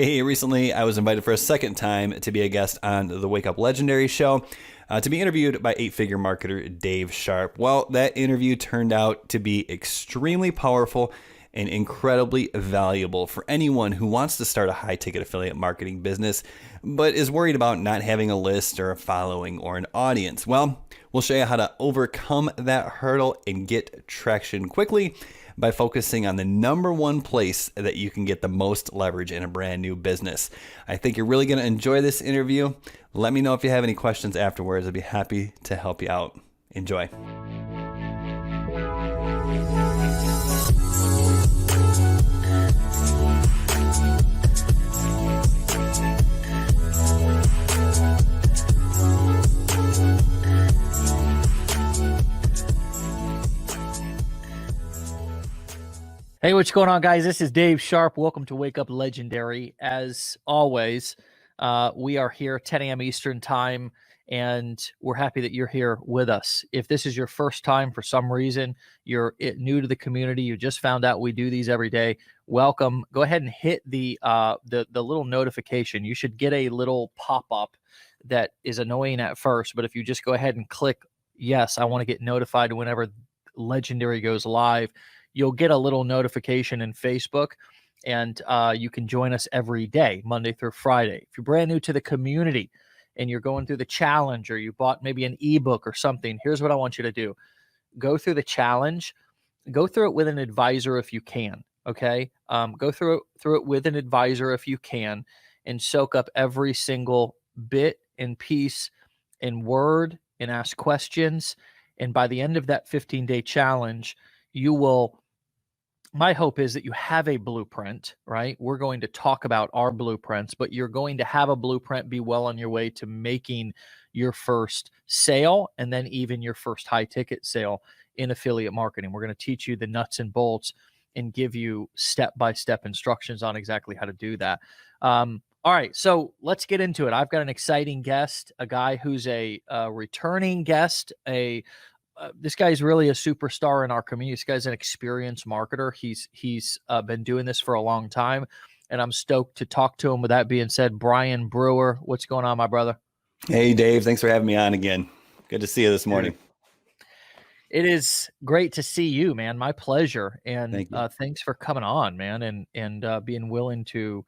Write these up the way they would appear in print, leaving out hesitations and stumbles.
Hey, recently I was invited for a second time to be a guest on the Wake Up Legendary show to be interviewed by eight-figure marketer Dave Sharpe. Well, that interview turned out to be extremely powerful and incredibly valuable for anyone who wants to start a high-ticket affiliate marketing business, but is worried about not having a list or a following or an audience. Well, we'll show you how to overcome that hurdle and get traction quickly by focusing on the number one place that you can get the most leverage in a brand new business. I think you're really going to enjoy this interview. Let me know if you have any questions afterwards. I'd be happy to help you out. Enjoy. Hey, what's going on, guys? This is Dave Sharpe. Welcome to Wake Up Legendary. As always, we are here 10 a.m. Eastern time, and we're happy that you're here with us. If this is your first time for some reason, you're new to the community, you just found out we do these every day, welcome. Go ahead and hit the little notification. You should get a little pop-up that is annoying at first, but if you just go ahead and click, yes, I want to get notified whenever Legendary goes live, you'll get a little notification in Facebook, and you can join us every day, Monday through Friday. If you're brand new to the community and you're going through the challenge, or you bought maybe an ebook or something, here's what I want you to do. Go through the challenge. Go through it with an advisor if you can, okay? Go through it with an advisor if you can, and soak up every single bit and piece and word and ask questions. And by the end of that 15-day challenge, you will, my hope is that you have a blueprint, right? We're going to talk about our blueprints, but you're going to have a blueprint, be well on your way to making your first sale, and then even your first high ticket sale in affiliate marketing. We're going to teach you the nuts and bolts and give you step-by-step instructions on exactly how to do that. All right, so let's get into it. I've got an exciting guest, a guy who's a returning guest, this guy's really a superstar in our community. This guy's an experienced marketer. He's been doing this for a long time, and I'm stoked to talk to him. With that being said, Brian Brewer, what's going on, my brother? Hey, Dave. Thanks for having me on again. Good to see you this morning. It is great to see you, man. My pleasure. And thanks for coming on, man, and being willing to,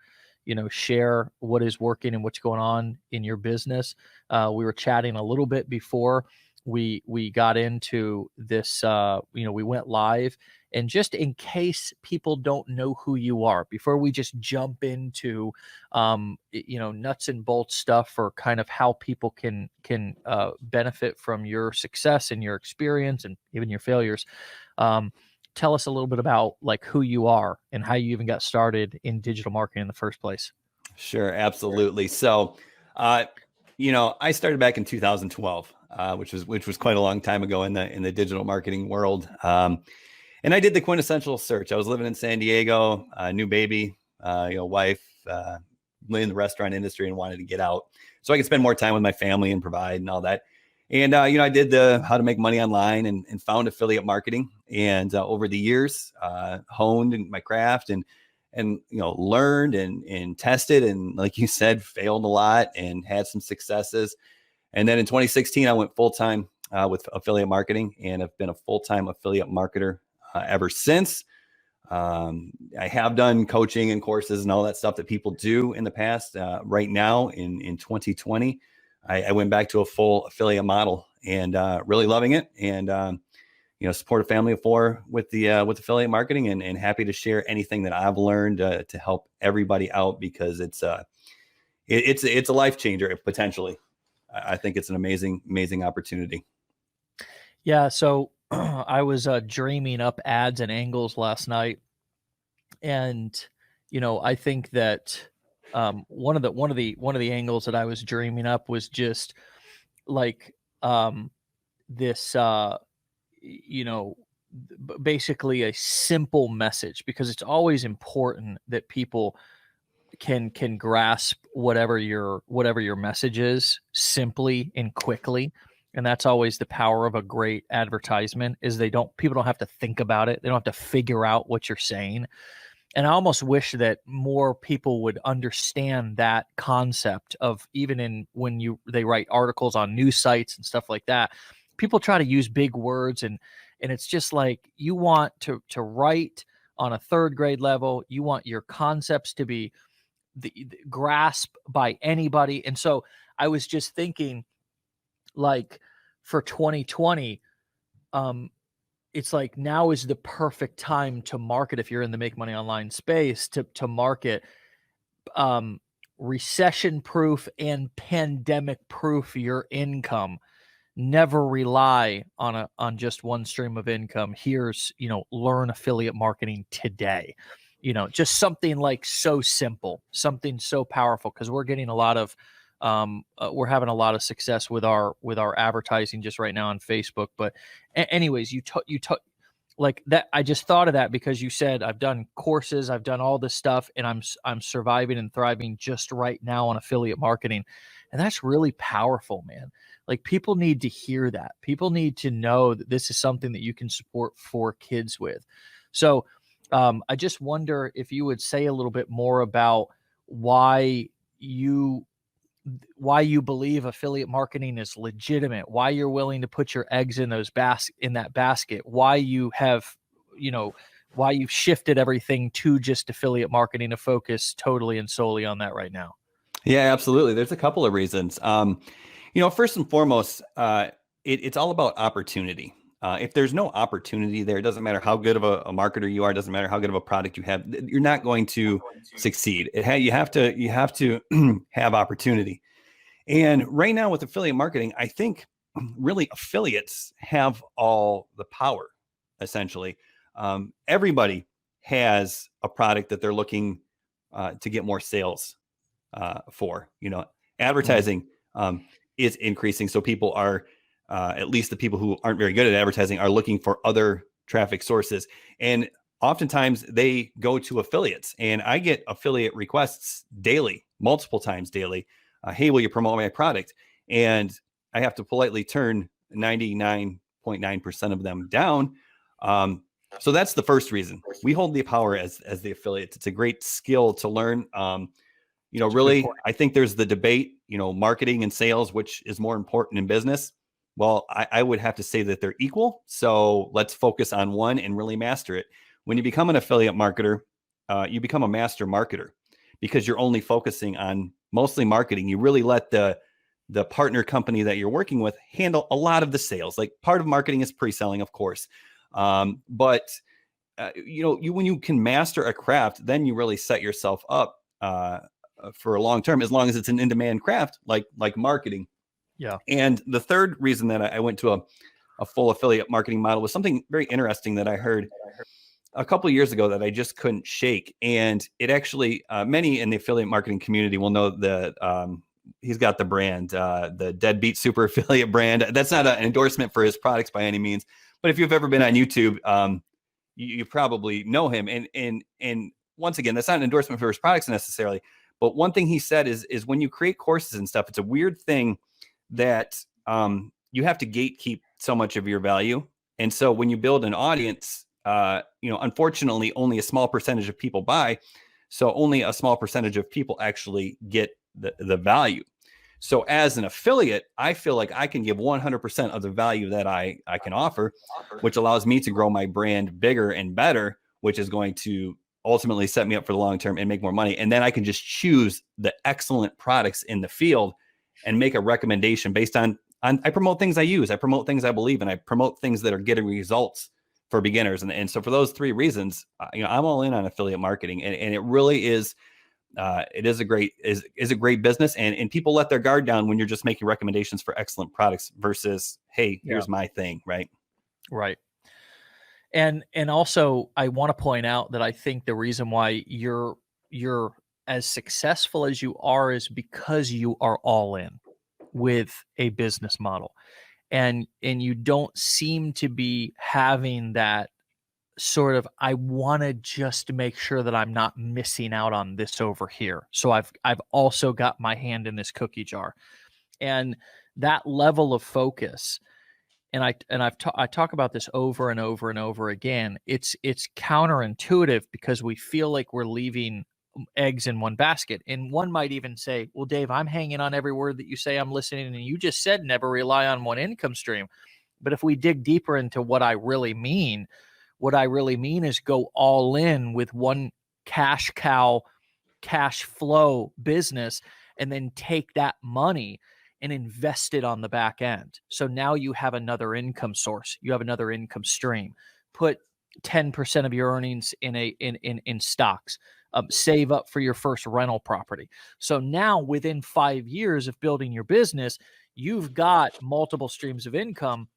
share what is working and what's going on in your business. We were chatting a little bit before we got into this, we went live, and just in case people don't know who you are, before we just jump into, nuts and bolts stuff, or kind of how people can benefit from your success and your experience and even your failures. Tell us a little bit about like who you are and how you even got started in digital marketing in the first place. Sure. Absolutely. So, I started back in 2012. Which was quite a long time ago in the digital marketing world. And I did the quintessential search. I was living in San Diego, new baby, wife, in the restaurant industry, and wanted to get out so I could spend more time with my family and provide and all that. And, I did the how to make money online and found affiliate marketing. And over the years, honed my craft and learned and tested. And like you said, failed a lot and had some successes. And then in 2016, I went full-time with affiliate marketing, and have been a full-time affiliate marketer ever since. I have done coaching and courses and all that stuff that people do in the past. Right now in 2020, I went back to a full affiliate model, and really loving it, and support a family of four with affiliate marketing, and happy to share anything that I've learned to help everybody out, because it's a life changer potentially. I think it's an amazing opportunity. Yeah. So I was dreaming up ads and angles last night, and I think that one of the angles that I was dreaming up was just like this basically a simple message, because it's always important that people can grasp whatever your message is simply and quickly. And that's always the power of a great advertisement, is people don't have to think about it. They don't have to figure out what you're saying. And I almost wish that more people would understand that concept of, even in when they write articles on news sites and stuff like that, people try to use big words, and it's just like, you want to write on a third grade level, you want your concepts to be the grasp by anybody. And so I was just thinking, like, for 2020, it's like, now is the perfect time to market, if you're in the make money online space, to market recession proof and pandemic proof your income. Never rely on just one stream of income. Here's, learn affiliate marketing today. Just something like so simple, something so powerful, because we're getting a lot of we're having a lot of success with our advertising just right now on Facebook. But anyways, you like that. I just thought of that because you said, I've done courses, I've done all this stuff, and I'm surviving and thriving just right now on affiliate marketing. And that's really powerful, man. Like, people need to hear that. People need to know that this is something that you can support 4 kids with. So I just wonder if you would say a little bit more about why you believe affiliate marketing is legitimate, why you're willing to put your eggs in that basket, why you have, why you've shifted everything to just affiliate marketing to focus totally and solely on that right now. Yeah, absolutely. There's a couple of reasons. First and foremost, it's all about opportunity. If there's no opportunity there, it doesn't matter how good of a marketer you are, it doesn't matter how good of a product you have, you're not going to succeed. You have to have opportunity. And right now with affiliate marketing, I think really affiliates have all the power, essentially. Everybody has a product that they're looking to get more sales for. Advertising is increasing. So people are, at least the people who aren't very good at advertising, are looking for other traffic sources. And oftentimes they go to affiliates, and I get affiliate requests daily, multiple times daily. Hey, will you promote my product? And I have to politely turn 99.9% of them down. So that's the first reason. We hold the power as the affiliates. It's a great skill to learn. Really, I think there's the debate, marketing and sales, which is more important in business. Well, I would have to say that they're equal. So let's focus on one and really master it. When you become an affiliate marketer, you become a master marketer, because you're only focusing on mostly marketing. You really let the partner company that you're working with handle a lot of the sales. Like, part of marketing is pre-selling, of course. But when you can master a craft, then you really set yourself up for a long term, as long as it's an in-demand craft, like marketing. Yeah. And the third reason that I went to a full affiliate marketing model was something very interesting that I heard a couple of years ago that I just couldn't shake. And it actually, many in the affiliate marketing community will know that he's got the brand, the Deadbeat Super Affiliate brand. That's not an endorsement for his products by any means, but if you've ever been on YouTube, you probably know him. And once again, that's not an endorsement for his products necessarily. But one thing he said is when you create courses and stuff, it's a weird thing that you have to gatekeep so much of your value. And so when you build an audience, unfortunately, only a small percentage of people buy. So only a small percentage of people actually get the value. So as an affiliate, I feel like I can give 100% of the value that I can offer, which allows me to grow my brand bigger and better, which is going to ultimately set me up for the long term and make more money. And then I can just choose the excellent products in the field and make a recommendation based on I promote things I use, I promote things I believe in, I promote things that are getting results for beginners. And so for those 3 reasons, I'm all in on affiliate marketing, and it really is. It is a great business, and people let their guard down when you're just making recommendations for excellent products versus, hey, here's my thing, right? Right. And also, I want to point out that I think the reason why you're as successful as you are is because you are all in with a business model, and you don't seem to be having that sort of, I want to just make sure that I'm not missing out on this over here. So I've also got my hand in this cookie jar. And that level of focus and I talk about this over and over and over again. It's counterintuitive because we feel like we're leaving eggs in one basket. And one might even say, well, Dave, I'm hanging on every word that you say. I'm listening. And you just said never rely on one income stream. But if we dig deeper into what I really mean is go all in with one cash cow, cash flow business, and then take that money and invest it on the back end. So now you have another income source. You have another income stream. Put 10% of your earnings in stocks. Save up for your first rental property. So now within 5 years of building your business, you've got multiple streams of income.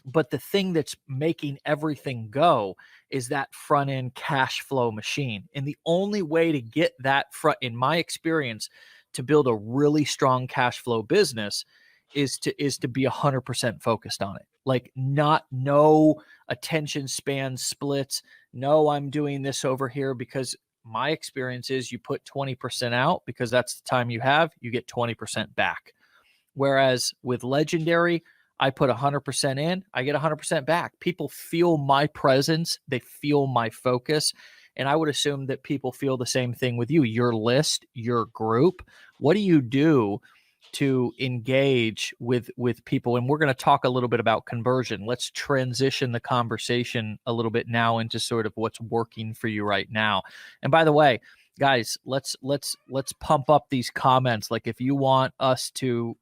But the thing that's making everything go is that front end cash flow machine. And the only way to get that in my experience, to build a really strong cash flow business is to be 100% focused on it. Like no attention span splits. No, I'm doing this over here, because my experience is you put 20% out because that's the time you have, you get 20% back. Whereas with Legendary, I put 100% in, I get 100% back. People feel my presence. They feel my focus. And I would assume that people feel the same thing with you, your list, your group. What do you do to engage with people? And we're going to talk a little bit about conversion. Let's transition the conversation a little bit now into sort of what's working for you right now. And by the way, guys, let's pump up these comments. Like if you want us to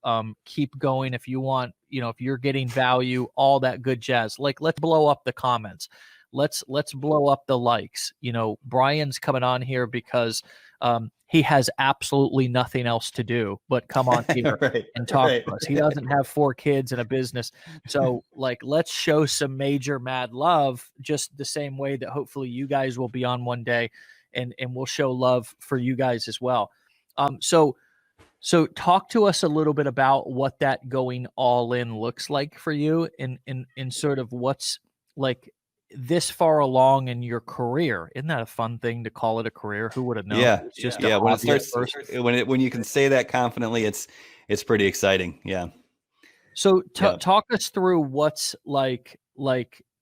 keep going, if you want, if you're getting value, all that good jazz, like let's blow up the comments. Let's blow up the likes. Brian's coming on here because he has absolutely nothing else to do but come on here and talk to us. He doesn't have 4 kids and a business. So let's show some major mad love, just the same way that hopefully you guys will be on one day, and we'll show love for you guys as well. So talk to us a little bit about what that going all in looks like for you, and sort of what's like this far along in your career. Isn't that a fun thing to call it a career? Who would have known? Yeah. It's just when it starts, when you can say that confidently, it's pretty exciting. Yeah. So talk us through what's like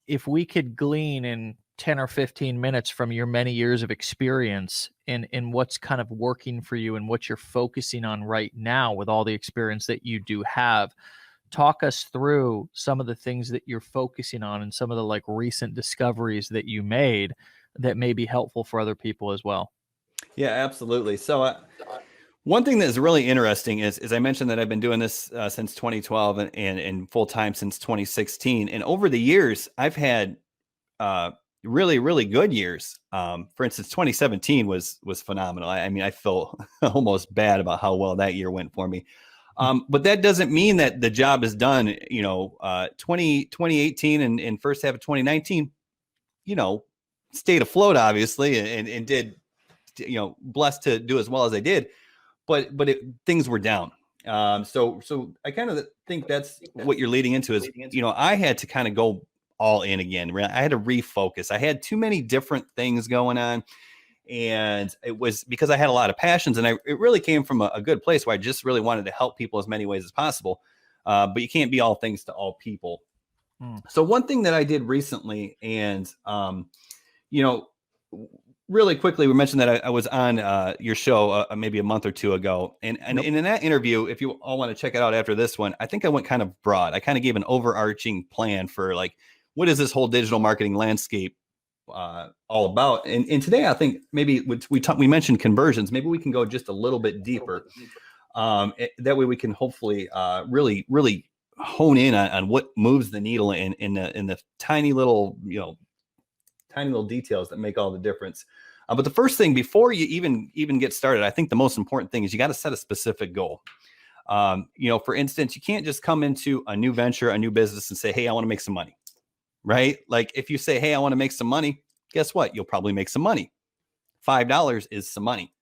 if we could glean in 10 or 15 minutes from your many years of experience in what's kind of working for you and what you're focusing on right now with all the experience that you do have. Talk us through some of the things that you're focusing on and some of the recent discoveries that you made that may be helpful for other people as well. Yeah, absolutely. So one thing that is really interesting is I mentioned that I've been doing this since 2012 and full time since 2016. And over the years, I've had really, really good years. For instance, 2017 was phenomenal. I mean, I feel almost bad about how well that year went for me. But that doesn't mean that the job is done. 2018 and first half of 2019, stayed afloat, obviously, and did, blessed to do as well as I did, but things were down. So I kind of think that's what you're leading into is, I had to kind of go all in again. I had to refocus. I had too many different things going on. And it was because I had a lot of passions, and it really came from a good place where I just really wanted to help people as many ways as possible. But you can't be all things to all people. So one thing that I did recently, and, really quickly, we mentioned that I was on your show maybe a month or two ago. And in that interview, if you all want to check it out after this one, I think I went kind of broad. I kind of gave an overarching plan for what is this whole digital marketing landscape all about. And today, I think maybe we mentioned conversions. Maybe we can go just a little bit deeper. That way we can hopefully really, really hone in on what moves the needle in the tiny little details that make all the difference. But the first thing, before you even get started, I think the most important thing is you got to set a specific goal. For instance, you can't just come into a new venture, a new business and say, hey, I want to make some money. Right? Like if you say, hey, I want to make some money, guess what? You'll probably make some money. $5 is some money.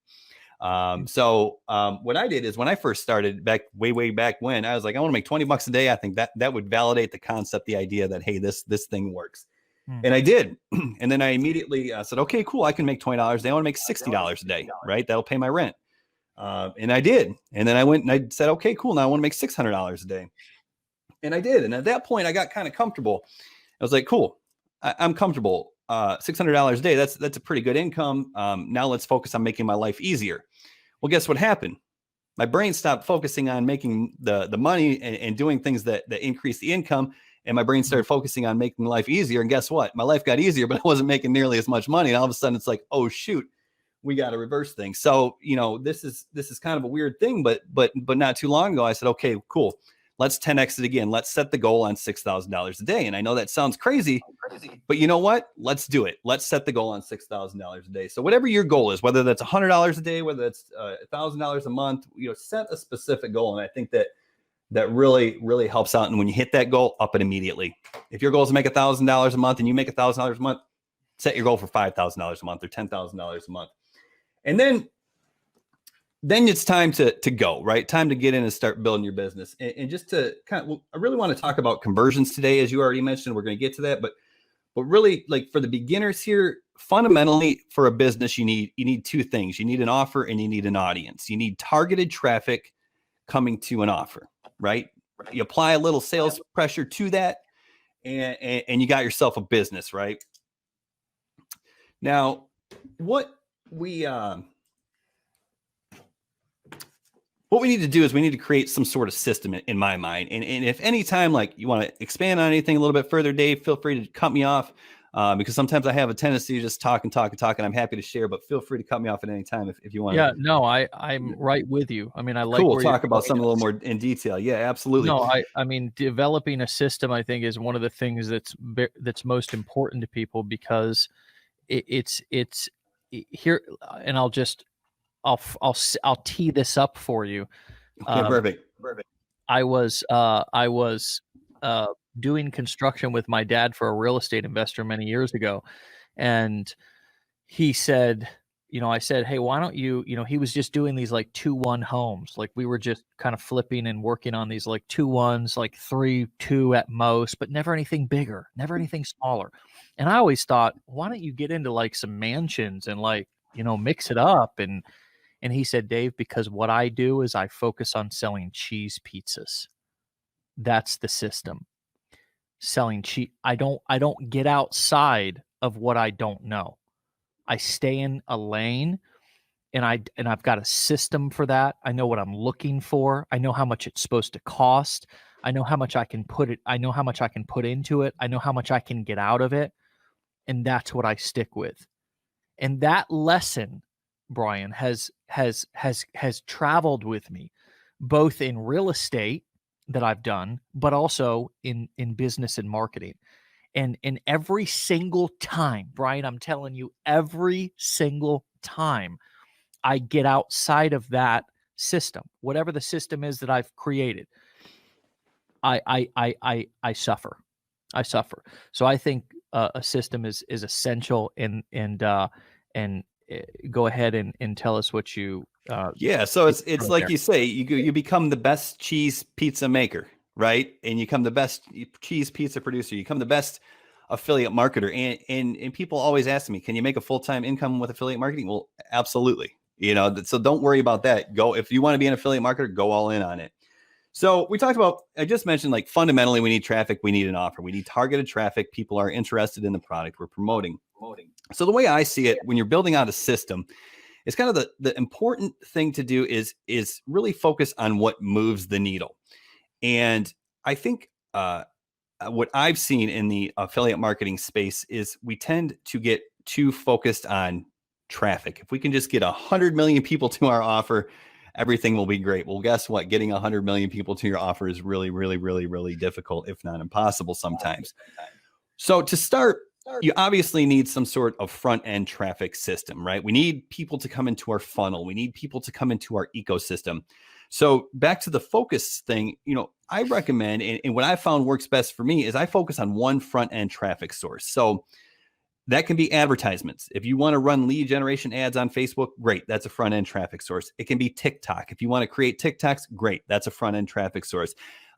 So what I did is when I first started way back when, I was like, I want to make $20 a day. I think that would validate the concept, the idea that, hey, this thing works. And I did. And then I immediately said, okay, cool. I can make $20 a day. I want to make $60 a day, right? That'll pay my rent. And I did. And then I went and I said, okay, cool. Now I want to make $600 a day. And I did. And at that point, I got kind of comfortable. I was like, cool, I'm comfortable. $600 a day, that's a pretty good income. Now let's focus on making my life easier. Well, guess what happened? My brain stopped focusing on making the money and doing things that increase the income. And my brain started focusing on making life easier. And guess what? My life got easier, but I wasn't making nearly as much money. And all of a sudden it's like, oh shoot, we got to reverse things. So, this is kind of a weird thing, but not too long ago, I said, okay, cool. Let's 10X it again. Let's set the goal on $6,000 a day. And I know that sounds crazy, but you know what? Let's do it. Let's set the goal on $6,000 a day. So whatever your goal is, whether that's $100 a day, whether that's $1,000 a month, set a specific goal. And I think that really, really helps out. And when you hit that goal, up it immediately. If your goal is to make $1,000 a month and you make $1,000 a month, set your goal for $5,000 a month or $10,000 a month. And then it's time to go, right? Time to get in and start building your business. And just to I really want to talk about conversions today, as you already mentioned. We're going to get to that, but really, like, for the beginners here, fundamentally for a business, you need two things. You need an offer and you need an audience. You need targeted traffic coming to an offer, right? You apply a little sales pressure to that, and you got yourself a business, right? Now, what we need to do is we need to create some sort of system in my mind. And if any time, like, you want to expand on anything a little bit further, Dave, feel free to cut me off, because sometimes I have a tendency to just talk. And I'm happy to share, but feel free to cut me off at any time if you want. Yeah, no, I'm right with you. I mean, I like. Cool. Talk about some a little more in detail. Yeah, absolutely. No, I mean, developing a system, I think, is one of the things that's most important to people, because it's here. And I'll tee this up for you. Okay, perfect. I was doing construction with my dad for a real estate investor many years ago, and he said, I said, hey, why don't you, he was just doing these like 2-1 homes. Like, we were just kind of flipping and working on these like 2-1s, like 3-2 at most, but never anything bigger, never anything smaller. And I always thought, why don't you get into like some mansions and like, mix it up? And he said, Dave, because what I do is I focus on selling cheese pizzas. That's the system. Selling cheese. I don't get outside of what I don't know. I stay in a lane, and I've got a system for that. I know what I'm looking for. I know how much it's supposed to cost. I know how much I can put it. I know how much I can put into it. I know how much I can get out of it. And that's what I stick with. And that lesson, Brian, has traveled with me, both in real estate that I've done, but also in business and marketing. And every single time, Brian, I'm telling you, every single time I get outside of that system, whatever the system is that I've created, I suffer. I suffer. So I think a system is essential. And go ahead and tell us what you. Yeah. So it's like you say, you become the best cheese pizza maker, right? And you become the best cheese pizza producer. You become the best affiliate marketer. And people always ask me, can you make a full-time income with affiliate marketing? Well, absolutely. So don't worry about that. If you want to be an affiliate marketer, go all in on it. So we talked about, I just mentioned, like, fundamentally, we need traffic. We need an offer. We need targeted traffic. People are interested in the product we're promoting. So the way I see it, when you're building out a system, it's kind of the important thing to do is really focus on what moves the needle. And I think what I've seen in the affiliate marketing space is we tend to get too focused on traffic. If we can just get 100 million people to our offer, everything will be great. Well, guess what? Getting 100 million people to your offer is really, really, really, really difficult, if not impossible sometimes. So to start, you obviously need some sort of front-end traffic system, right? We need people to come into our funnel. We need people to come into our ecosystem. So back to the focus thing, I recommend, and what I found works best for me, is I focus on one front-end traffic source. So that can be advertisements. If you want to run lead generation ads on Facebook, great. That's a front-end traffic source. It can be TikTok. If you want to create TikToks, great. That's a front-end traffic source.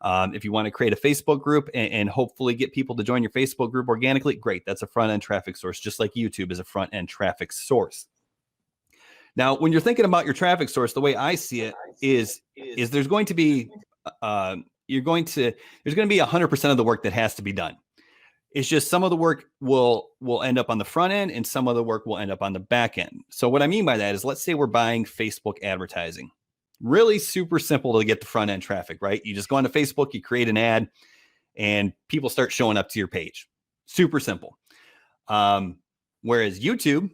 If you want to create a Facebook group and hopefully get people to join your Facebook group organically, great. That's a front-end traffic source, just like YouTube is a front-end traffic source. Now, when you're thinking about your traffic source, the way I see it is there's going to be there's going to be 100% of the work that has to be done. It's just some of the work will end up on the front end and some of the work will end up on the back end. So what I mean by that is, let's say we're buying Facebook advertising. Really super simple to get the front end traffic, right? You just go onto Facebook, you create an ad, and people start showing up to your page. Super simple. Whereas YouTube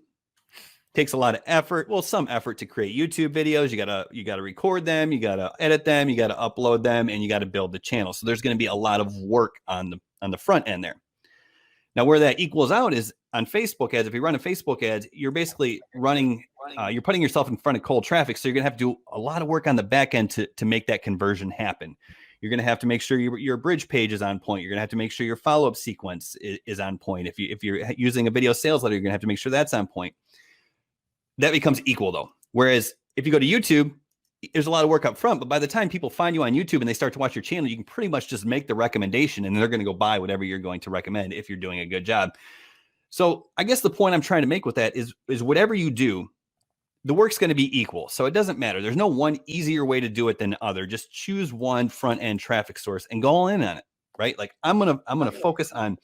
takes a lot of effort. Well, some effort to create YouTube videos. You gotta record them, you gotta edit them, you gotta upload them, and you gotta build the channel. So there's going to be a lot of work on the front end there. Now, where that equals out is on Facebook ads. If you run a Facebook ads, you're basically running, you're putting yourself in front of cold traffic. So you're going to have to do a lot of work on the back end to make that conversion happen. You're going to have to make sure your bridge page is on point. You're going to have to make sure your follow-up sequence is on point. If you're using a video sales letter, you're going to have to make sure that's on point. That becomes equal though. Whereas if you go to YouTube, there's a lot of work up front, but by the time people find you on YouTube and they start to watch your channel, you can pretty much just make the recommendation and they're going to go buy whatever you're going to recommend if you're doing a good job. So I guess the point I'm trying to make with that is whatever you do, the work's going to be equal. So it doesn't matter. There's no one easier way to do it than the other. Just choose one front end traffic source and go all in on it, right? Like I'm going to focus on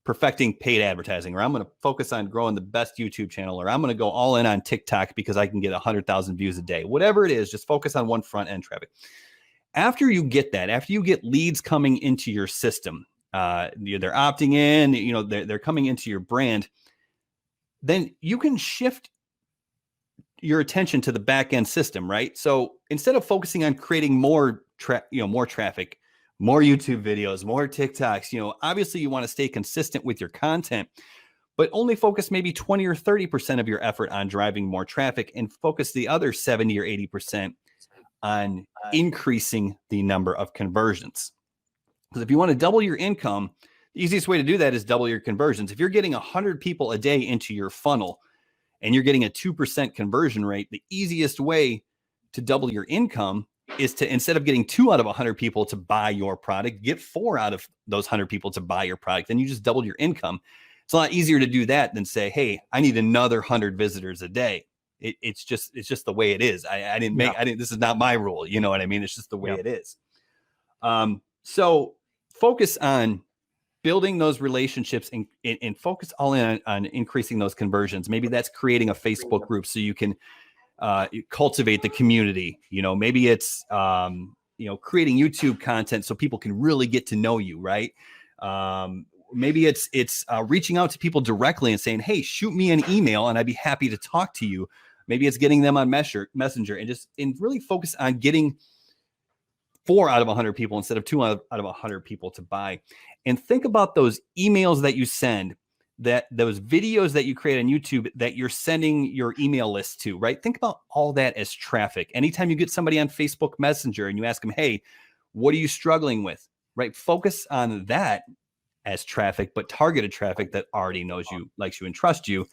perfecting paid advertising, or I'm going to focus on growing the best YouTube channel, or I'm going to go all in on TikTok because I can get 100,000 views a day. Whatever it is, just focus on one front end traffic. After you get that, after you get leads coming into your system, they're opting in, they're coming into your brand, then you can shift your attention to the back end system, right? So instead of focusing on creating more traffic, more YouTube videos, more TikToks, obviously you want to stay consistent with your content, but only focus maybe 20 or 30% of your effort on driving more traffic and focus the other 70 or 80% on increasing the number of conversions. Because if you want to double your income, the easiest way to do that is double your conversions. If you're getting 100 people a day into your funnel and you're getting a 2% conversion rate, the easiest way to double your income is to, instead of getting 2 out of 100 people to buy your product, get 4 out of those 100 people to buy your product. Then you just doubled your income. It's a lot easier to do that than say, hey, I need another 100 visitors a day. It's just the way it is. This is not my rule. You know what I mean? It's just the way it is. So focus on building those relationships and focus all in on increasing those conversions. Maybe that's creating a Facebook group so you can cultivate the community. Maybe it's creating YouTube content so people can really get to know you, right? Maybe it's reaching out to people directly and saying, hey, shoot me an email and I'd be happy to talk to you. Maybe it's getting them on Messenger and really focus on getting 4 out of 100 people instead of 2 out of 100 people to buy. And think about those emails that you send, those videos that you create on YouTube that you're sending your email list to, right? Think about all that as traffic. Anytime you get somebody on Facebook Messenger and you ask them, hey, what are you struggling with, right? Focus on that as traffic, but targeted traffic that already knows you, likes you, and trusts you.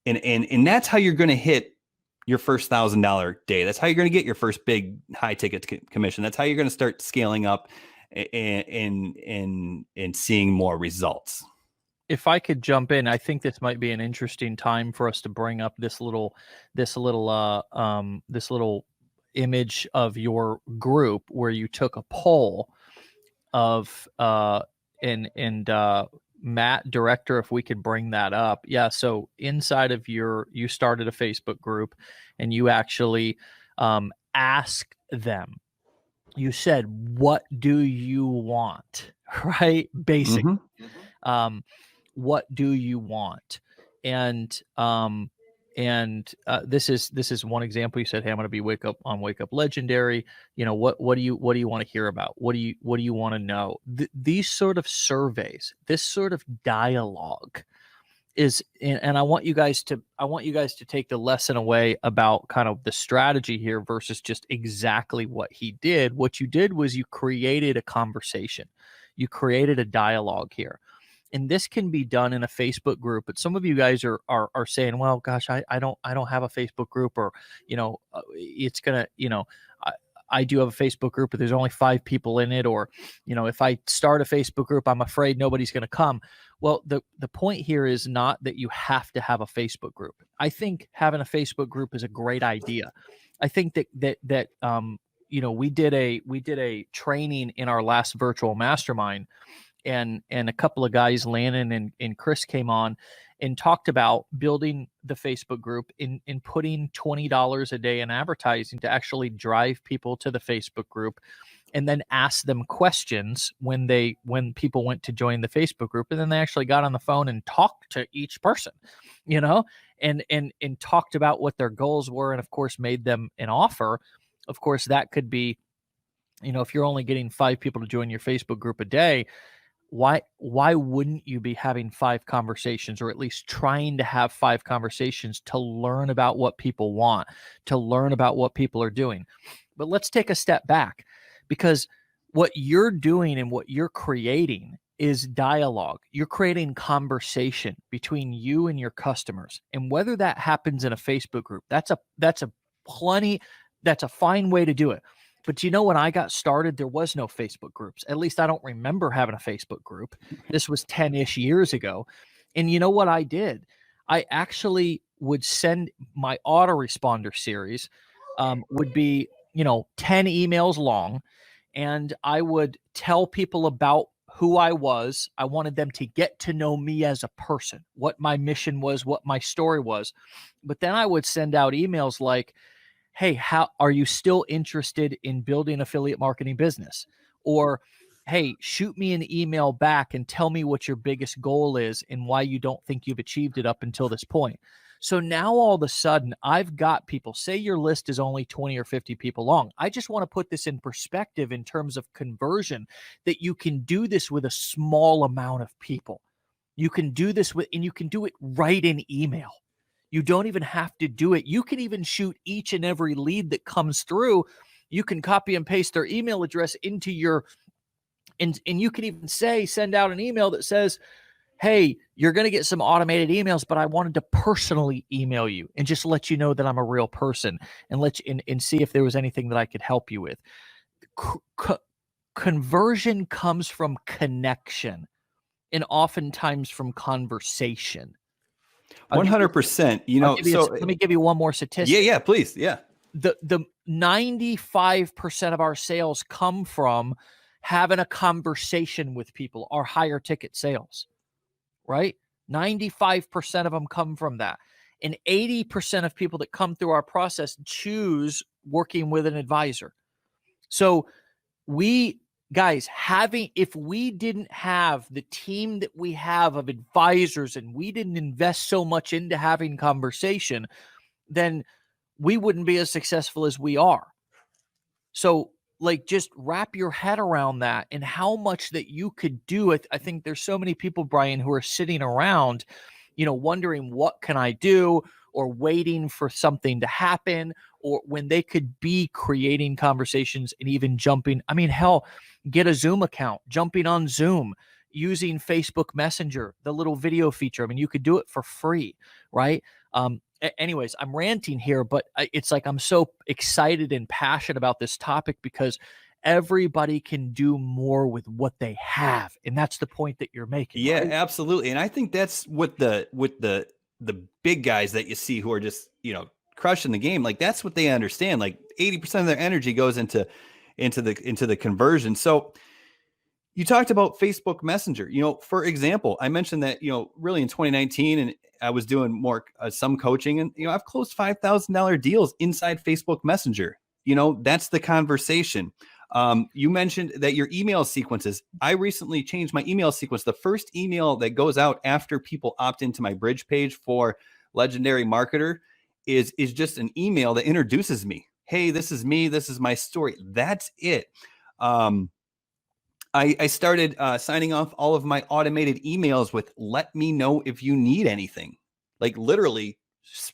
And that's how you're going to hit your first $1,000 day. That's how you're going to get your first big high ticket commission. That's how you're going to start scaling up and seeing more results. If I could jump in, I think this might be an interesting time for us to bring up this little image of your group where you took a poll of Matt, director, if we could bring that up. Yeah. So inside of you started a Facebook group and you actually asked them. You said, "What do you want?" Right? Basically. Mm-hmm. What do you want? And this is one example. You said, hey, I'm going to be Wake Up Legendary. What do you want to hear about? What do you want to know? These sort of surveys, this sort of dialogue is, and I want you guys to take the lesson away about kind of the strategy here versus just exactly what he did. What you did was you created a conversation. You created a dialogue here. And this can be done in a Facebook group, but some of you guys are saying, well, gosh, I don't have a Facebook group, or, it's going to, I do have a Facebook group, but there's only 5 people in it. Or, if I start a Facebook group, I'm afraid nobody's going to come. Well, the point here is not that you have to have a Facebook group. I think having a Facebook group is a great idea. I think that we did a training in our last virtual mastermind, and a couple of guys, Landon and Chris, came on and talked about building the Facebook group in putting $20 a day in advertising to actually drive people to the Facebook group, and then ask them questions when people went to join the Facebook group. And then they actually got on the phone and talked to each person, and talked about what their goals were. And of course, made them an offer. Of course, that could be, if you're only getting 5 people to join your Facebook group a day, why wouldn't you be having 5 conversations, or at least trying to have 5 conversations to learn about what people want, to learn about what people are doing? But let's take a step back, because what you're doing and what you're creating is dialogue. You're creating conversation between you and your customers. And whether that happens in a Facebook group, that's a fine way to do it. But when I got started, there was no Facebook groups. At least I don't remember having a Facebook group. This was 10-ish years ago. And you know what I did? I actually would send my autoresponder series, would be, 10 emails long. And I would tell people about who I was. I wanted them to get to know me as a person, what my mission was, what my story was. But then I would send out emails like, hey, how are you still interested in building affiliate marketing business? Or, hey, shoot me an email back and tell me what your biggest goal is and why you don't think you've achieved it up until this point. So now all of a sudden, I've got people, say your list is only 20 or 50 people long. I just want to put this in perspective in terms of conversion, that you can do this with a small amount of people. You can do this and you can do it right in email. You don't even have to do it. You can even shoot each and every lead that comes through. You can copy and paste their email address into your, and you can even send out an email that says, hey, you're going to get some automated emails, but I wanted to personally email you and just let you know that I'm a real person, and and see if there was anything that I could help you with. Conversion comes from connection, and oftentimes from conversation. 100%. Let me give you one more statistic. Yeah, please. Yeah. The 95% of our sales come from having a conversation with people, our higher ticket sales, right? 95% of them come from that. And 80% of people that come through our process choose working with an advisor. So if we didn't have the team that we have of advisors, and we didn't invest so much into having conversation, then we wouldn't be as successful as we are. So just wrap your head around that and how much that you could do. I think there's so many people, Brian, who are sitting around, wondering what can I do, or waiting for something to happen, or when they could be creating conversations and even jumping. I mean, hell, get a Zoom account, jumping on Zoom, using Facebook Messenger, the little video feature. I mean, you could do it for free, right? Anyways, I'm ranting here, but it's like I'm so excited and passionate about this topic because everybody can do more with what they have, and that's the point that you're making. Yeah, right? Absolutely. And I think that's what the big guys that you see who are just crushing the game, like that's what they understand. Like 80% of their energy goes into the conversion. So you talked about Facebook Messenger. For example, I mentioned that really in 2019, and I was doing more some coaching, and I've closed $5,000 deals inside Facebook Messenger. That's the conversation. You mentioned that your email sequences. I recently changed my email sequence. The first email that goes out after people opt into my bridge page for Legendary Marketer is just an email that introduces me. Hey, this is me. This is my story. That's it. I started signing off all of my automated emails with "let me know if you need anything." Like literally,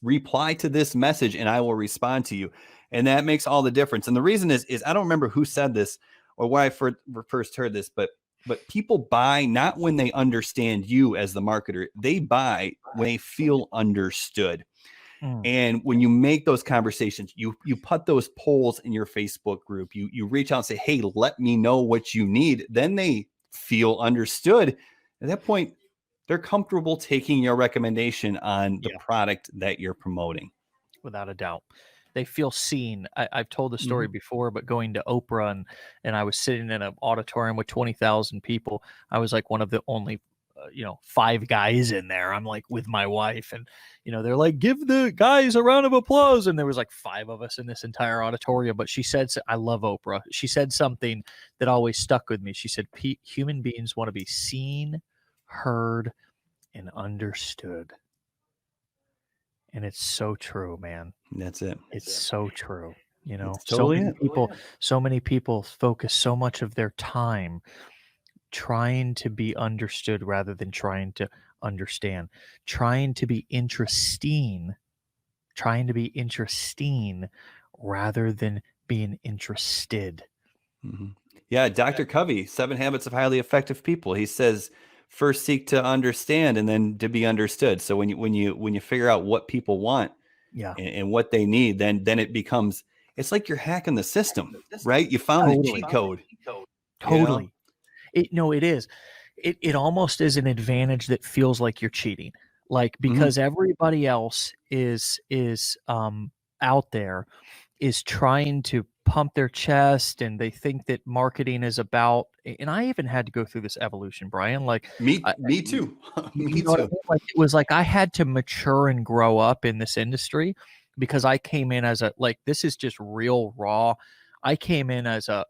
reply to this message and I will respond to you. And that makes all the difference. And the reason is I don't remember who said this or where I first heard this, but people buy not when they understand you as the marketer. They buy when they feel understood. And when you make those conversations, you put those polls in your Facebook group, you reach out and say, hey, let me know what you need. Then they feel understood. At that point, they're comfortable taking your recommendation on the product that you're promoting. Without a doubt. they feel seen. I've told the story before, but going to Oprah and I was sitting in an auditorium with 20,000 people. I was like one of the only, 5 guys in there. I'm like with my wife, and they're like, give the guys a round of applause. And there was like 5 of us in this entire auditorium. But she said, I love Oprah. She said something that always stuck with me. She said, human beings want to be seen, heard, and understood. And it's so true, man. That's it. It's so true. It's totally so many people focus so much of their time trying to be understood rather than trying to understand, trying to be interesting rather than being interested. Yeah, Dr. Covey, 7 Habits of Highly Effective People. He says, first seek to understand and then to be understood. So when you figure out what people want, and what they need, then it becomes, it's like you're hacking the system, right? You found the cheat code. Totally. It is. It almost is an advantage that feels like you're cheating, like because everybody else is out there is trying to pump their chest, and they think that marketing is about. And I even had to go through this evolution, Brian. Like me too. Me too. What I mean? Like, it was like I had to mature and grow up in this industry because I came in as this is just real raw. I came in as a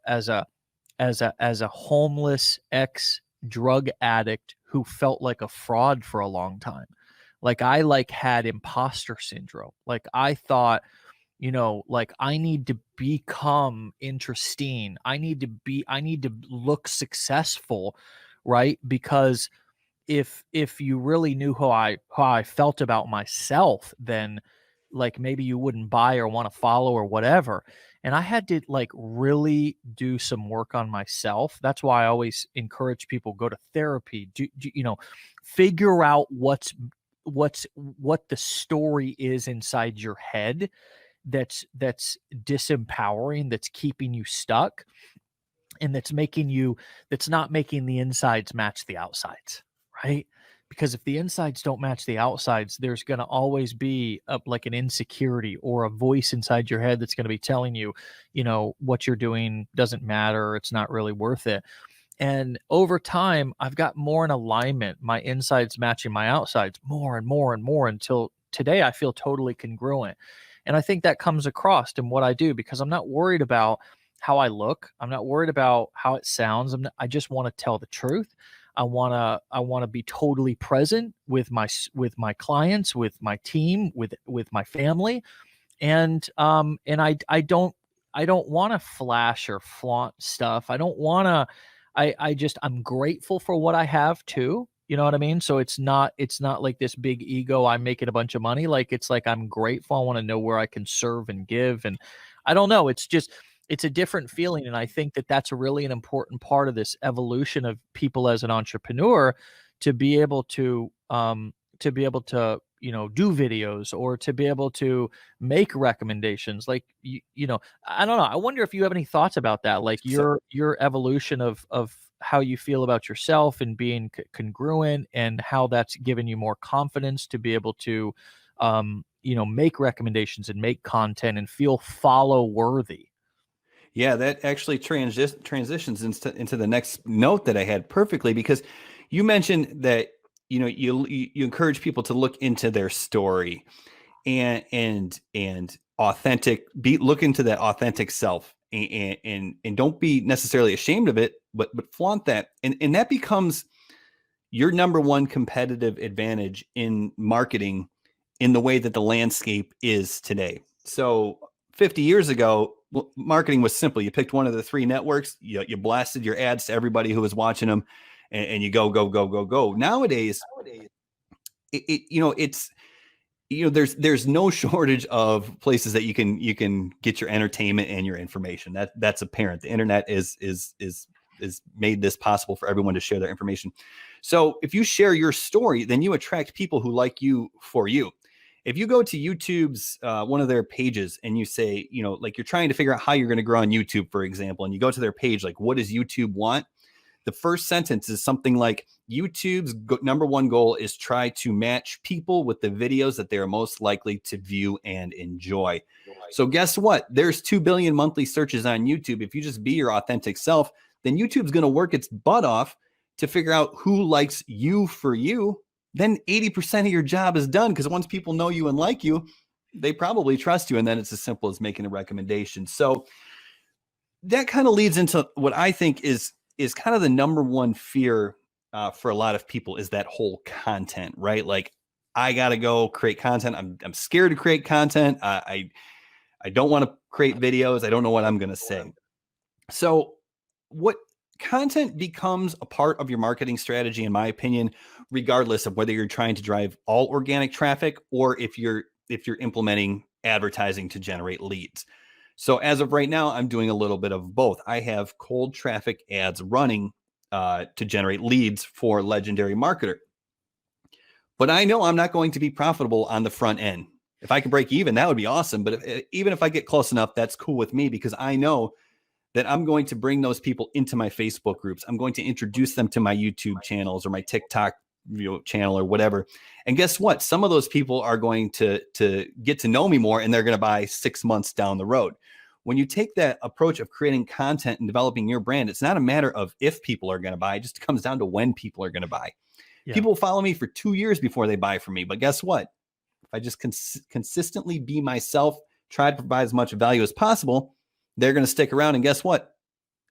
homeless ex-drug addict who felt like a fraud for a long time. Like I had imposter syndrome. Like I thought, I need to become interesting. I need to look successful, right? Because if you really knew how I felt about myself, then like maybe you wouldn't buy or want to follow or whatever. And I had to really do some work on myself. That's why I always encourage people, go to therapy, figure out what the story is inside your head that's disempowering, that's keeping you stuck, and that's not making the insides match the outsides, right? Because if the insides don't match the outsides, there's going to always be an insecurity or a voice inside your head that's going to be telling you, what you're doing doesn't matter. It's not really worth it. And over time, I've got more in alignment, my insides matching my outsides more and more and more, until today I feel totally congruent. And I think that comes across in what I do, because I'm not worried about how I look. I'm not worried about how it sounds. I just want to tell the truth. I want to be totally present with my clients, with my team, with my family. And I don't want to flash or flaunt stuff. I don't want to, I'm grateful for what I have too. You know what I mean? So it's not like this big ego, I'm making a bunch of money. It's like, I'm grateful. I want to know where I can serve and give. And I don't know. It's a different feeling. And I think that that's really an important part of this evolution of people as an entrepreneur, to be able to do videos, or to be able to make recommendations. I don't know. I wonder if you have any thoughts about that, like your evolution of how you feel about yourself and being congruent, and how that's given you more confidence to be able to, make recommendations and make content and feel follow worthy. Yeah, that actually transitions into the next note that I had perfectly, because you mentioned that you encourage people to look into their story and look into that authentic self, and don't be necessarily ashamed of it, but flaunt that, and that becomes your number one competitive advantage in marketing in the way that the landscape is today. So 50 years ago, marketing was simple. You picked one of the 3 networks, you blasted your ads to everybody who was watching them, and you go. Nowadays, there's no shortage of places that you can get your entertainment and your information. That's apparent. The internet is made this possible for everyone to share their information. So if you share your story, then you attract people who like you for you. If you go to YouTube's one of their pages, and you say, you're trying to figure out how you're going to grow on YouTube, for example, and you go to their page, like, what does YouTube want? the first sentence is something like, YouTube's number one goal is try to match people with the videos that they are most likely to view and enjoy. So guess what? There's 2 billion monthly searches on YouTube. If you just be your authentic self, then YouTube's going to work its butt off to figure out who likes you for you. Then 80% of your job is done, because once people know you and like you, they probably trust you. And then it's as simple as making a recommendation. So that kind of leads into what I think is kind of the number one fear for a lot of people, is that whole content, right? Like, I got to go create content. I'm scared to create content. I don't want to create videos. I don't know what I'm going to say. So what content becomes a part of your marketing strategy, in my opinion, regardless of whether you're trying to drive all organic traffic or if you're implementing advertising to generate leads. So as of right now, I'm doing a little bit of both. I have cold traffic ads running to generate leads for Legendary Marketer. But I know I'm not going to be profitable on the front end. If I can break even, that would be awesome. But even if I get close enough, that's cool with me, because I know that I'm going to bring those people into my Facebook groups. I'm going to introduce them to my YouTube channels or my TikTok channel or whatever. And guess what? Some of those people are going to get to know me more, and they're going to buy 6 months down the road. When you take that approach of creating content and developing your brand, it's not a matter of if people are going to buy. It just comes down to when people are going to buy. Yeah. People follow me for 2 years before they buy from me. But guess what? If I just consistently be myself, try to provide as much value as possible, they're going to stick around. And guess what?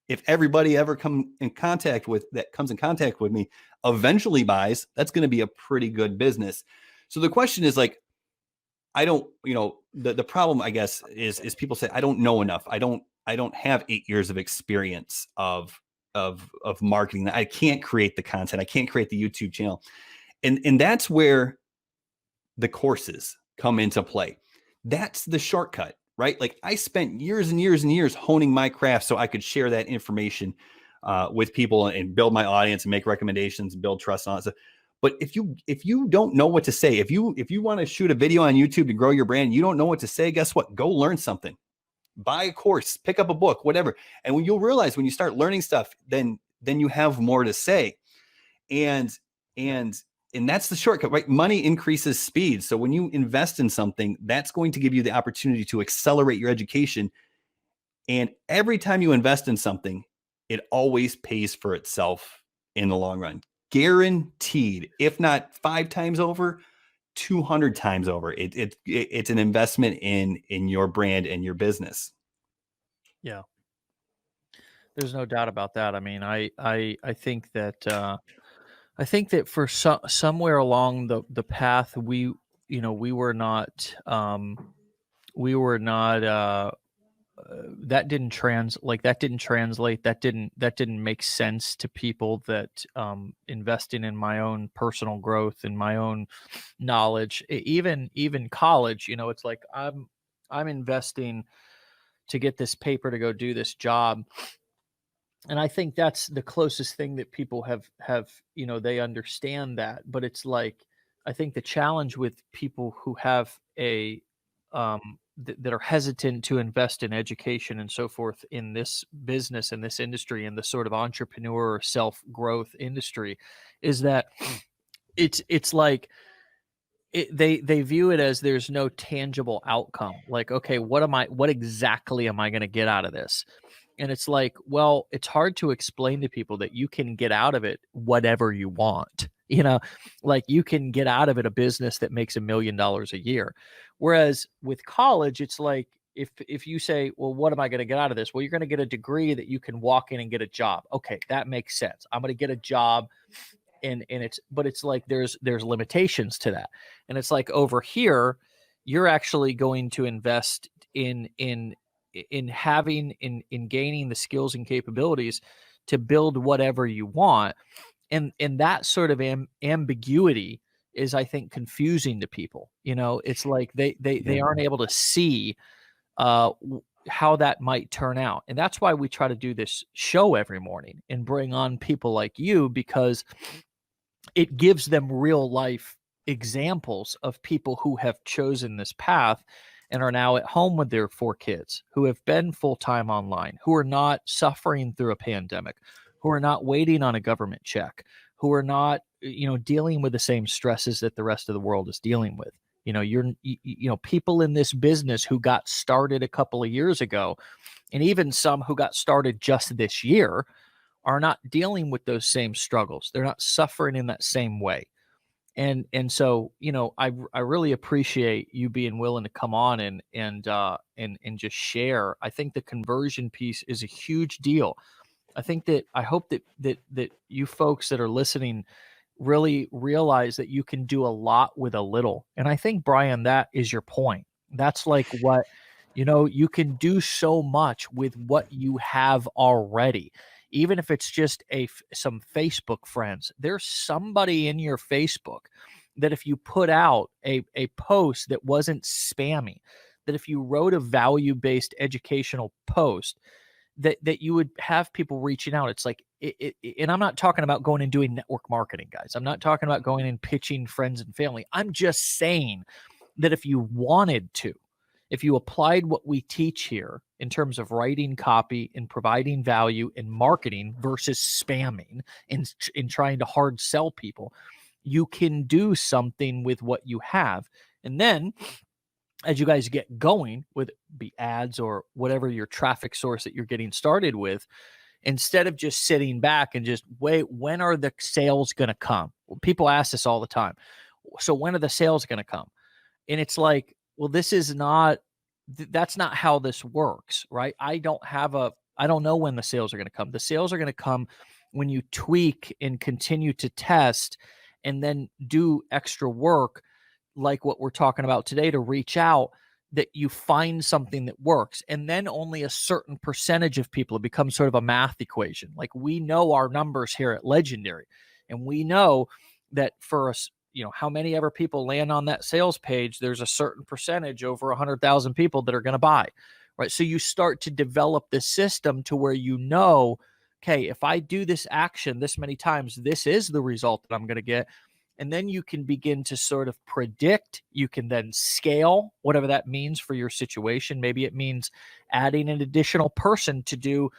If everybody ever comes in contact with me eventually buys, that's going to be a pretty good business. So the question is, like, I don't, the problem, I guess, is people say, I don't know enough. I don't have 8 years of experience of marketing. I can't create the content. I can't create the YouTube channel. And that's where the courses come into play. That's the shortcut, right? Like, I spent years and years and years honing my craft so I could share that information with people and build my audience and make recommendations, build trust on it. But if you don't know what to say, if you want to shoot a video on YouTube to grow your brand, you don't know what to say, guess what? Go learn something. Buy a course, pick up a book, whatever. And when you'll realize, when you start learning stuff, then you have more to say. And that's the shortcut, right? Money increases speed. So when you invest in something, that's going to give you the opportunity to accelerate your education. And every time you invest in something, it always pays for itself in the long run. Guaranteed. If not 5 times over, 200 times over. It's an investment in your brand and your business. Yeah, there's no doubt about that. I mean, I think that for somewhere along the path, we were not that didn't translate. That didn't make sense to people that investing in my own personal growth and my own knowledge, even college, it's like I'm investing to get this paper to go do this job. And I think that's the closest thing that people have, they understand that. But it's like, I think the challenge with people who have that are hesitant to invest in education and so forth in this business, in this industry, in the sort of entrepreneur self-growth industry, is that it's like they view it as there's no tangible outcome. Like, okay, what exactly am I going to get out of this? And it's like, well, it's hard to explain to people that you can get out of it whatever you want. Like, you can get out of it a business that makes $1 million a year. Whereas with college, it's like, if you say, well, what am I going to get out of this? Well, you're going to get a degree that you can walk in and get a job. Okay, that makes sense. I'm going to get a job. But it's like there's limitations to that. And it's like, over here, you're actually going to invest in gaining the skills and capabilities to build whatever you want. And that sort of ambiguity is, I think, confusing to people. It's like they aren't able to see how that might turn out. And that's why we try to do this show every morning and bring on people like you, because it gives them real life examples of people who have chosen this path and are now at home with their 4 kids, who have been full-time online, who are not suffering through a pandemic, who are not waiting on a government check, who are not, dealing with the same stresses that the rest of the world is dealing with. People in this business who got started a couple of years ago, and even some who got started just this year, are not dealing with those same struggles. They're not suffering in that same way. And so, I really appreciate you being willing to come on and just share. I think the conversion piece is a huge deal. I hope that you folks that are listening really realize that you can do a lot with a little. And I think, Brian, that is your point. That's like what, you can do so much with what you have already. Even if it's just some Facebook friends, there's somebody in your Facebook that if you put out a post that wasn't spammy, that if you wrote a value-based educational post, that you would have people reaching out. It's like, and I'm not talking about going and doing network marketing, guys. I'm not talking about going and pitching friends and family. I'm just saying that if you wanted to, if you applied what we teach here in terms of writing copy and providing value in marketing versus spamming and in trying to hard sell people, you can do something with what you have. And then as you guys get going with be ads or whatever your traffic source that you're getting started with, instead of just sitting back and just wait, when are the sales going to come? Well, people ask this all the time. So when are the sales going to come? And it's like, well, that's not how this works, right? I don't know when the sales are going to come. The sales are going to come when you tweak and continue to test and then do extra work like what we're talking about today to reach out, that you find something that works. And then only a certain percentage of people, it becomes sort of a math equation. Like, we know our numbers here at Legendary, and we know that for us, how many ever people land on that sales page, there's a certain percentage, over 100,000 people, that are going to buy, right? So you start to develop the system to where, okay, if I do this action this many times, this is the result that I'm going to get. And then you can begin to sort of predict. You can then scale, whatever that means for your situation. Maybe it means adding an additional person to do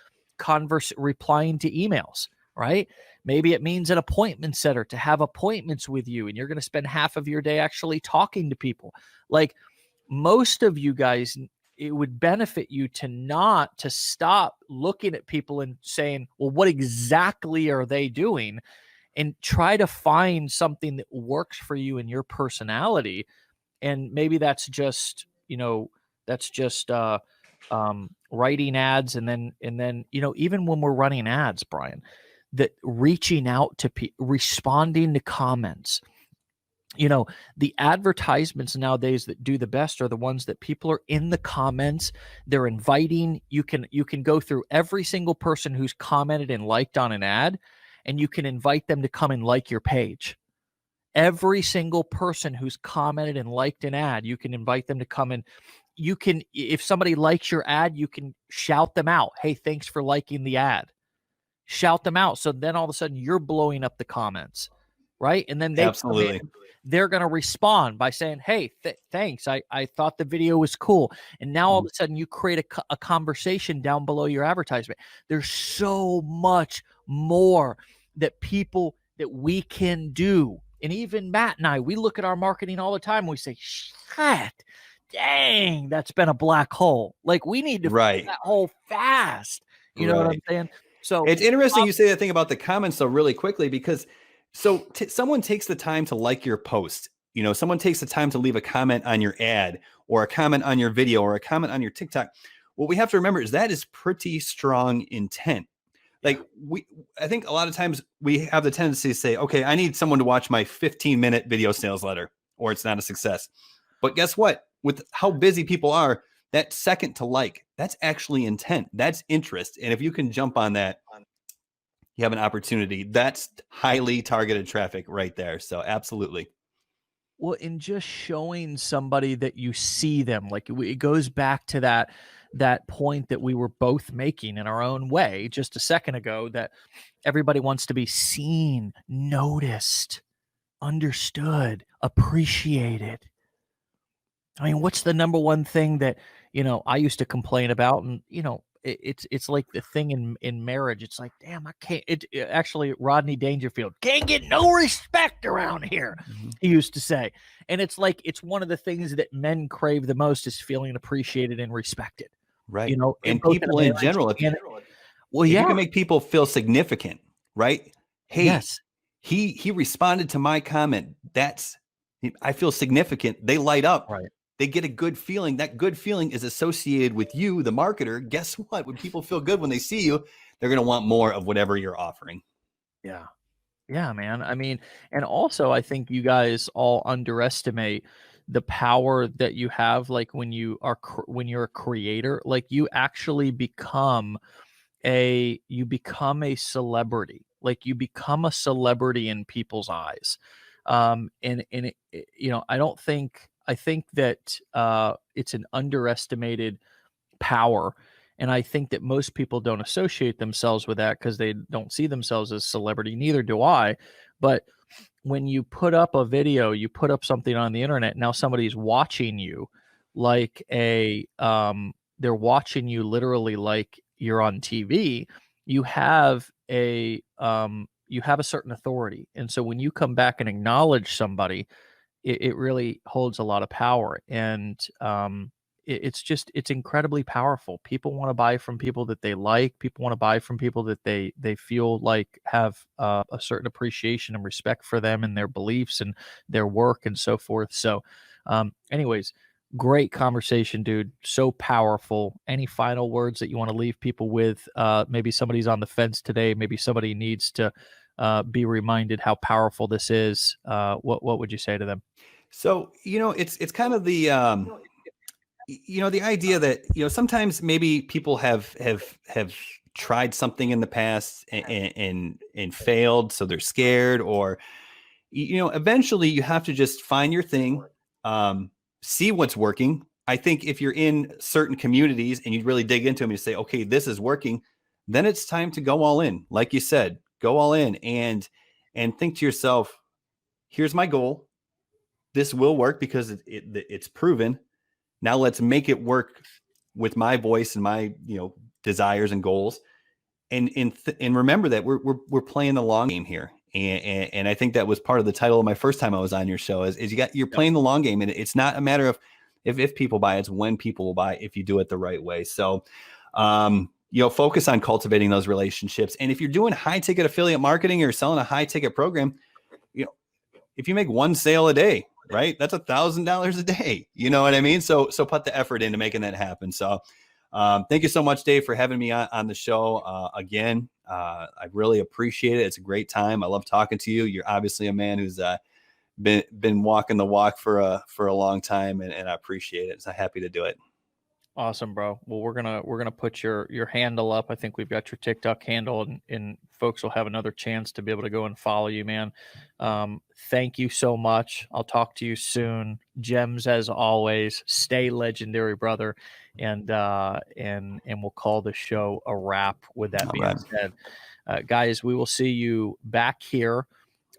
replying to emails, right? Maybe it means an appointment setter to have appointments with you, and you're going to spend half of your day actually talking to people. Like, most of you guys, it would benefit you to stop looking at people and saying, well, what exactly are they doing? And try to find something that works for you and your personality. And maybe that's just, writing ads. And then, even when we're running ads, Brian, that reaching out to people, responding to comments, the advertisements nowadays that do the best are the ones that people are in the comments. They're inviting. You can go through every single person who's commented and liked on an ad, and you can invite them to come and like your page. Every single person who's commented and liked an ad, you can invite them to come in. You can, if somebody likes your ad, you can shout them out. Hey, thanks for liking the ad. Shout them out. So then all of a sudden you're blowing up the comments, right? And then they're going to respond by saying, hey, thanks. I thought the video was cool. And now all of a sudden you create a conversation down below your advertisement. There's so much more that we can do. And even Matt and I, we look at our marketing all the time. And we say, shit, dang, that's been a black hole. Like, we need to fill that hole fast. You know what I'm saying? So it's interesting you say that thing about the comments though, really quickly, because someone takes the time to like your post. Someone takes the time to leave a comment on your ad, or a comment on your video, or a comment on your TikTok. What we have to remember is that is pretty strong intent. Like, I think a lot of times we have the tendency to say, okay, I need someone to watch my 15-minute video sales letter, or it's not a success. But guess what? With how busy people are, that second to like, that's actually intent. That's interest. And if you can jump on that, you have an opportunity. That's highly targeted traffic right there. So absolutely. Well, in just showing somebody that you see them, like, it goes back to that point that we were both making in our own way just a second ago, that everybody wants to be seen, noticed, understood, appreciated. I mean, what's the number one thing that, I used to complain about? And, it's like the thing in marriage. It's like, damn, I can't. Actually, Rodney Dangerfield can't get no respect around here. He used to say, and it's like it's one of the things that men crave the most is feeling appreciated and respected. Right. You know, and both people a in marriage general, well, if you yeah, can make people feel significant, right? Hey, yes, he responded to my comment. I feel significant. They light up. right. They get a good feeling. That good feeling is associated with you, the marketer. Guess what? When people feel good when they see you, they're going to want more of whatever you're offering. Yeah. Yeah, man. I mean, and also I think you guys all underestimate the power that you have like when when you're a creator, like you actually become a celebrity. Like you become a celebrity in people's eyes. You know, I think that it's an underestimated power. And I think that most people don't associate themselves with that because they don't see themselves as celebrity. Neither do I. But when you put up a video, you put up something on the internet, now somebody's watching you like they're watching you literally like you're on TV. You have a certain authority. And so when you come back and acknowledge somebody, it really holds a lot of power. And it's incredibly powerful. People want to buy from people that they like. People want to buy from people that they feel like have a certain appreciation and respect for them and their beliefs and their work and so forth. So anyways, great conversation, dude. So powerful. Any final words that you want to leave people with? Maybe somebody's on the fence today. Maybe somebody needs to be reminded how powerful this is. What would you say to them? So, it's kind of the the idea that sometimes maybe people have tried something in the past and failed, so they're scared, or eventually you have to just find your thing, see what's working. I think if you're in certain communities and you really dig into them and you say, okay, this is working, then it's time to go all in. Like you said, go all in and think to yourself, here's my goal. This will work because it's proven. Now let's make it work with my voice and my desires and goals, and remember that we're playing the long game here. And I think that was part of the title of my first time I was on your show is you're playing the long game, and it's not a matter of if people buy, it's when people will buy if you do it the right way. So focus on cultivating those relationships. And if you're doing high ticket affiliate marketing or selling a high ticket program, if you make one sale a day, right, that's $1,000 a day. You know what I mean? So put the effort into making that happen. So thank you so much, Dave, for having me on the show again. I really appreciate it. It's a great time. I love talking to you. You're obviously a man who's been walking the walk for a long time, and I appreciate it. So happy to do it. Awesome, bro. Well, we're gonna put your handle up. I think we've got your TikTok handle, and folks will have another chance to be able to go and follow you, man. Thank you so much. I'll talk to you soon. Gems as always. Stay legendary, brother. And we'll call the show a wrap. With that being said, guys, we will see you back here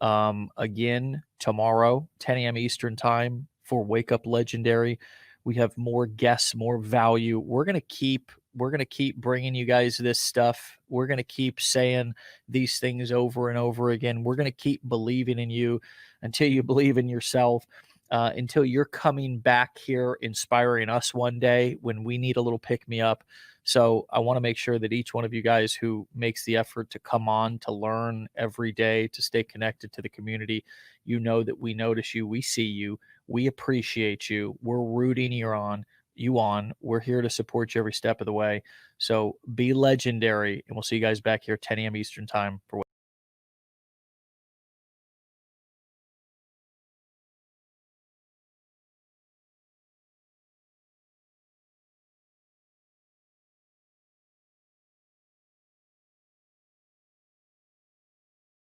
again tomorrow, 10 a.m. Eastern time for Wake Up Legendary. We have more guests, more value. We're going to keep bringing you guys this stuff. We're going to keep saying these things over and over again. We're going to keep believing in you until you believe in yourself, until you're coming back here, inspiring us one day when we need a little pick me up. So I want to make sure that each one of you guys who makes the effort to come on, to learn every day, to stay connected to the community, you know that we notice you, we see you, we appreciate you, we're rooting you on. We're here to support you every step of the way. So be legendary, and we'll see you guys back here 10 a.m. Eastern time for